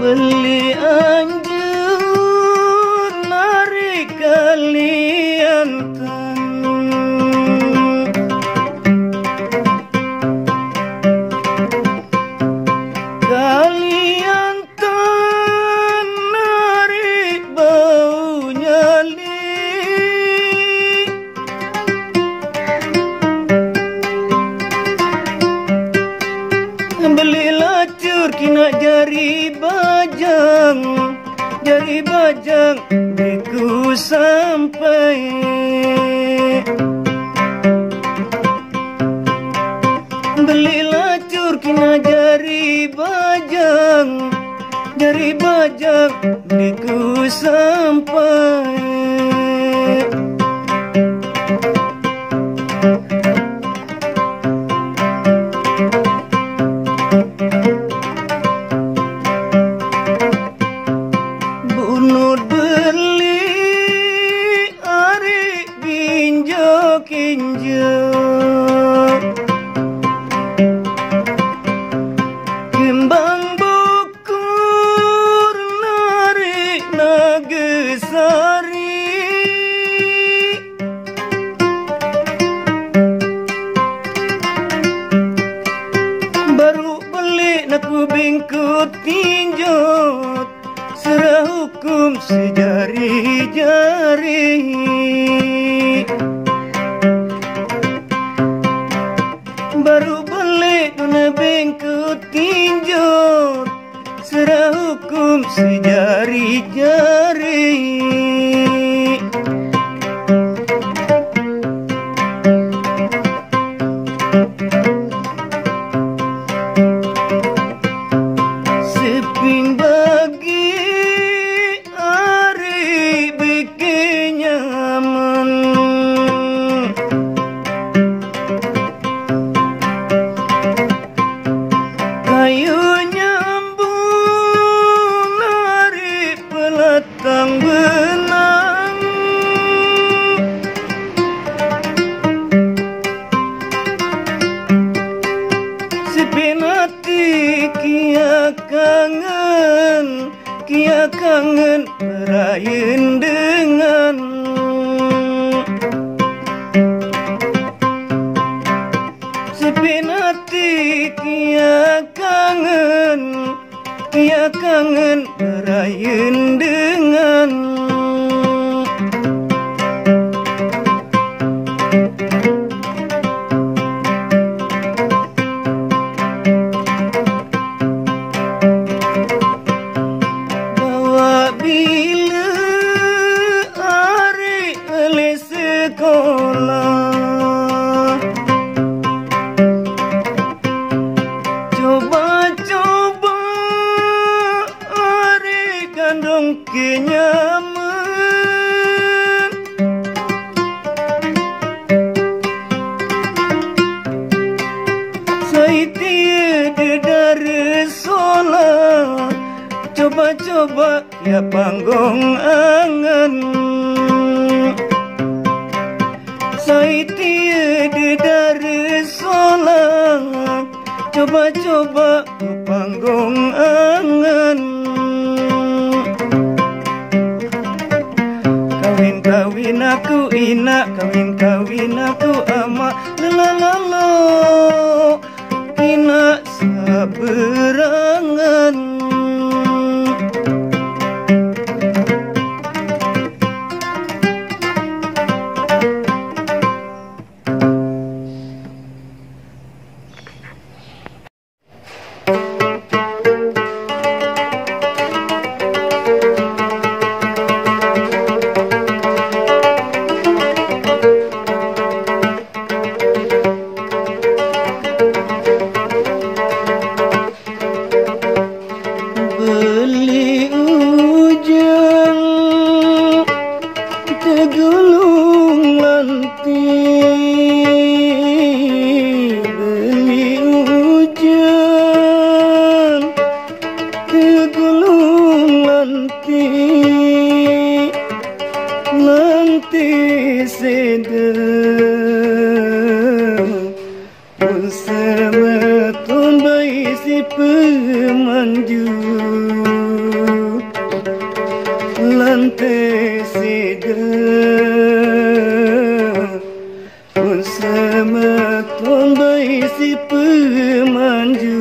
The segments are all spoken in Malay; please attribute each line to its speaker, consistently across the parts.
Speaker 1: Beli anjur narik kaliantan, kaliantan narik bau nyali, beli lacur kina jari bajang biku sampai, beli lacur kina jari bajang biku sampai. Bunut beli ari binjo kinjo, kembang bukur narik nagesari, baru beli naku bingkut tinjot, serah hukum sejari-jari. Baru beli nuna bengkut tinjot, serah hukum sejari-jari. Seping bagi ari bikin nyaman, kayu nyambung ari pelatang benang, sepinati kia kangen berayin dengan, sepinati kia kangen berayin dengan. Bila ari le sekolah, coba-coba ari kandung kenyaman, saya tiada dari solat, coba-coba ya panggung angan, saya tiada dari solat, coba-coba ya panggung angan. Kawin aku ina, kawin aku ama, lalalala, ina saberangan. si pemanju lantai sedang pun semeton bayi si pemanju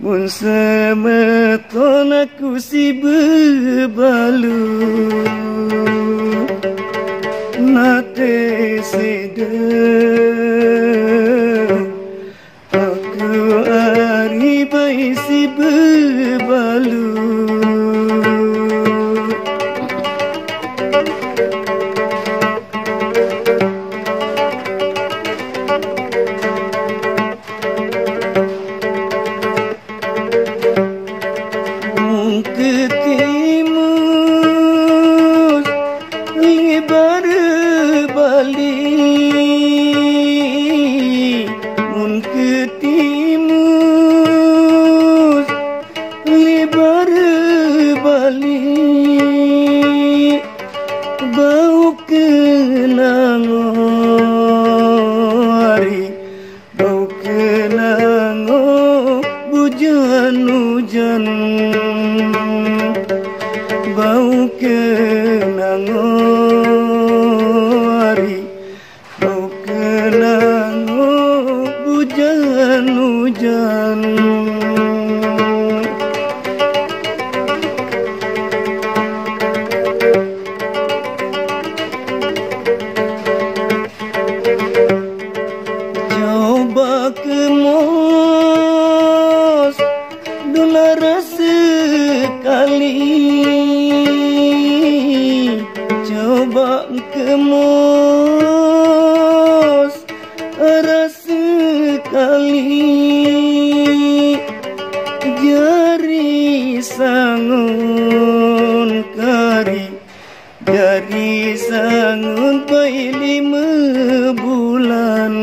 Speaker 1: mun semeton aku si bebalu nate sedang aku ari bayi si bebalu ketimus libar bali mun ketimus libar bali bau kenangori bau kenango hujan-hujan bau kenangori bau kenango hujan-hujan coba kemos dolar sekali coba kemos rasa sekali jari sangun kari jari sangun bayi 5 bulan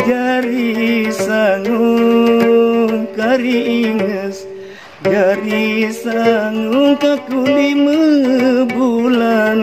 Speaker 1: jari sangun kari inges jari sangun kaku 5 bulan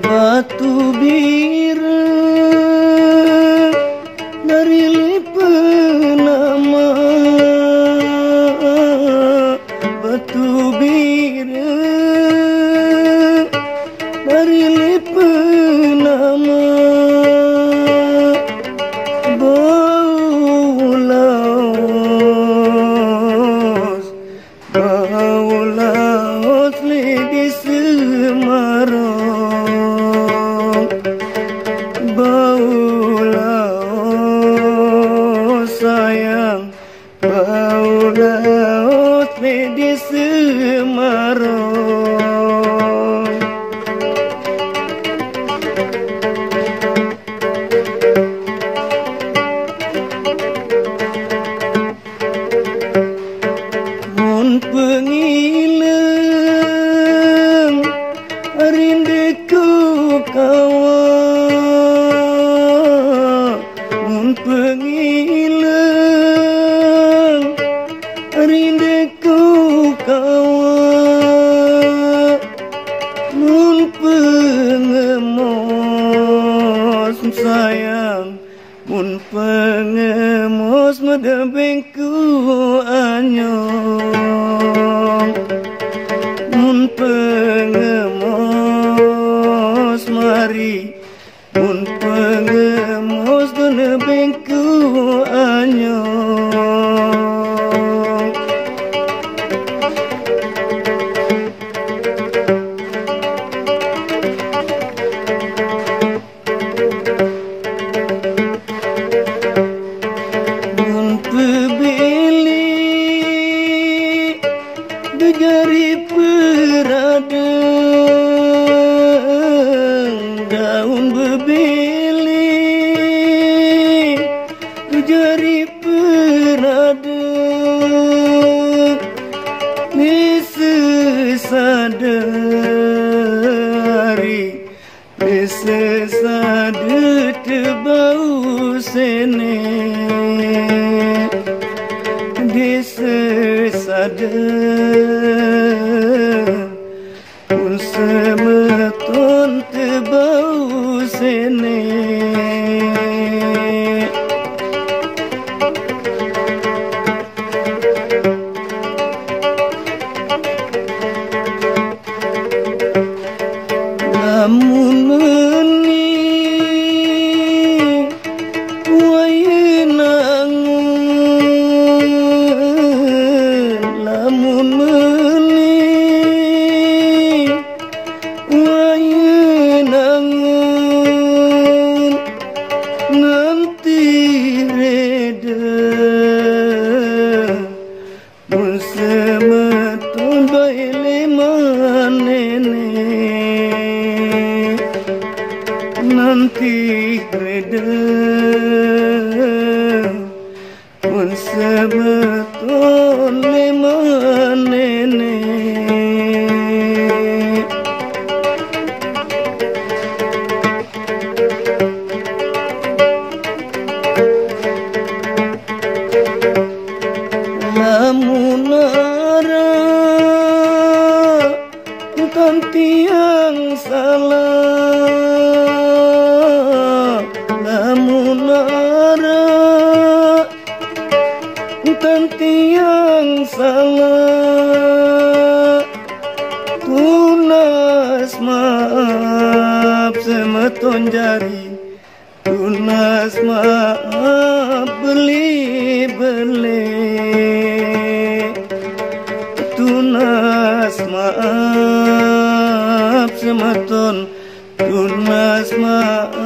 Speaker 1: batu biru dari lipenama batu biru dari lipenama bau laos di Semarang bau laos sayang bau laos di Semarang mun pengileng rindeku kawa mun pengileng rindeku kawa mun pengemos sayang mun pengemos medebengku anyong mun pengemos mari mun pengemos medebengku anyong jari peradeng daun bebili jari peradeng nesesadari nesesade tebau sene desesade pun semeton tebau sene lamun meni wayenang lamun meni wayenangun nanti reda mun semeton baile manene nanti reda mun semeton lemanene lamun ara tiang salah lamun ara tiang salah tunas maaf semeton jari tunas maaf beli-beli tunas maaf semeton tunas maaf